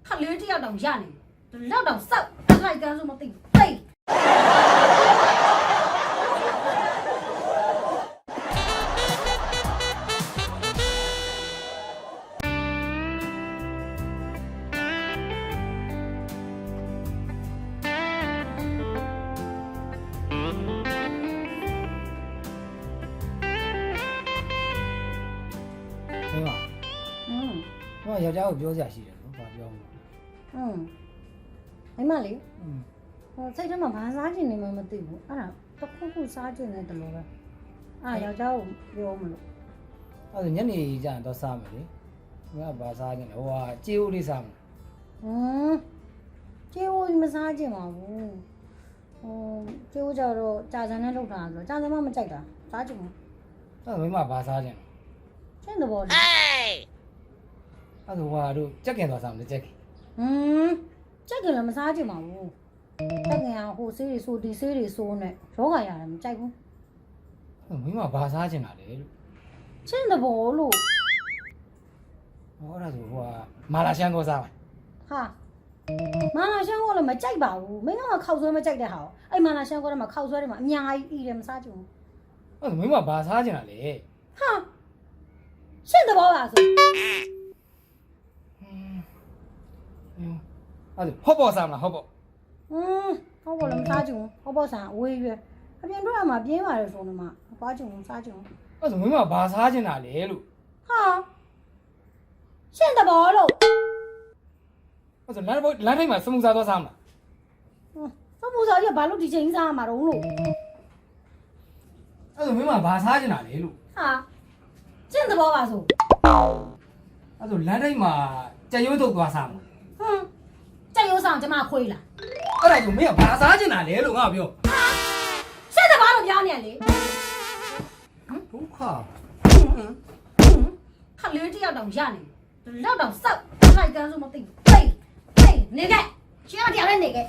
ခလေးတယောက်တောင်ရနေလောက်တောင်စောက်အခိုက်ကန်းစုမသိသိမင်းကယောက်ျားကိုပြောစရာရှိတယ်နော်။ဘာပြောမလဲ။မိမလေးဟိုစိတ်ထဲမှာဘာစားကျင်နေမှမသိဘူး။အဲ့ဒါတစ်ခုခုစားကျင်နေတယ်လို့ပဲ။အဲ့ယောက်ျားကိုပြောမလို့။အဲ့ဒါညနေကျရင်တော့စားမယ်လေ။မင်းကဘာစားကျင်လဲ။ဟိုကကြေးဦးလေးစားမယ်။ကြေးဦးမစားကျင်ပါဘူး။ကြေးဦးကြတော့ကြာစံနဲ့လောက်တာဆိုတော့ကြာစံမှမကြိုက်တာ။စားကျင်ဘူး။အဲ့ဒါမင်းကဘာစားကျင်လဲ။ကျင့်တဲ့ဘောလေး။အဲ့ဒါဟိုတို့ကြက်ကင်သွားစားမယ်ကြက်ကင်ကြက်ကင်လည်းမစားကြပါဘူးကြက်ကင်ကဟိုဆေးတွေဆိုဒီဆေးတွေဆိုနဲ့ရောဂါရတယ်မကြိုက်ဘူးမင်းမဘာစားချင်တာလဲလို့ချင်းတဲ့ဘောလို့ဟောအဲ့ဒါဆိုဟိုမာလာရှန်ကိုစားမယ်ဟာမာလာရှန်ကိုလည်းမကြိုက်ပါဘူးမင်းကမှခောက်ဆွဲမကြိုက်တဲ့ဟာအဲ့မာလာရှန်ကိုလည်းမခောက်ဆွဲတယ်မှာအများကြီးအီတယ်မစားကြဘူးအဲ့ဒါမင်းမဘာစားချင်တာလဲဟာချင်းတဲ့ဘောပါဆိုအဲ့ဒါဟော့ပေါ်စားမလားဟော့ပေါ်ဟော့ပေါ်လည်းမစားကြဘူးဟော့ပေါ်စားအဝေးရွယ်အပြင်ထွက်မှာပြင်းပါတယ်ဆိုနေမှာသွားကြဘူးစားကြဘူးအဲ့ဒါမင်းမဘာစားချင်တာလဲလို့ဟာရှင်းတဘောလို့အဲ့ဒါလမ်းထိပ်မှာစမူစာသွားစားမလားစမူစာကြီးဘာလို့ဒီချိန်စားမှာတော့လို့အဲ့ဒါမင်းမဘာစားချင်တာလဲလို့ဟာရှင်းတဘောပါဆိုအဲ့ဒါလမ်းထိပ်မှာကြက်ရိုးထုတ်သွားစားမလားကြက်ရိုးဆောင်ကျမခွေးလားအဲ့ဒါကိုမင်းကဘာစားချင်တာလဲလို့ငါပြောရှင်းတဘောလို့ပြောနေရလေဒုက္ခခလေးတယောက်တောင်ရနေလောက်တောင်စောက်အခိုက်ကန်းစုမသိသိနေခဲ့ရှင်းမတရားလည်းနေခဲ့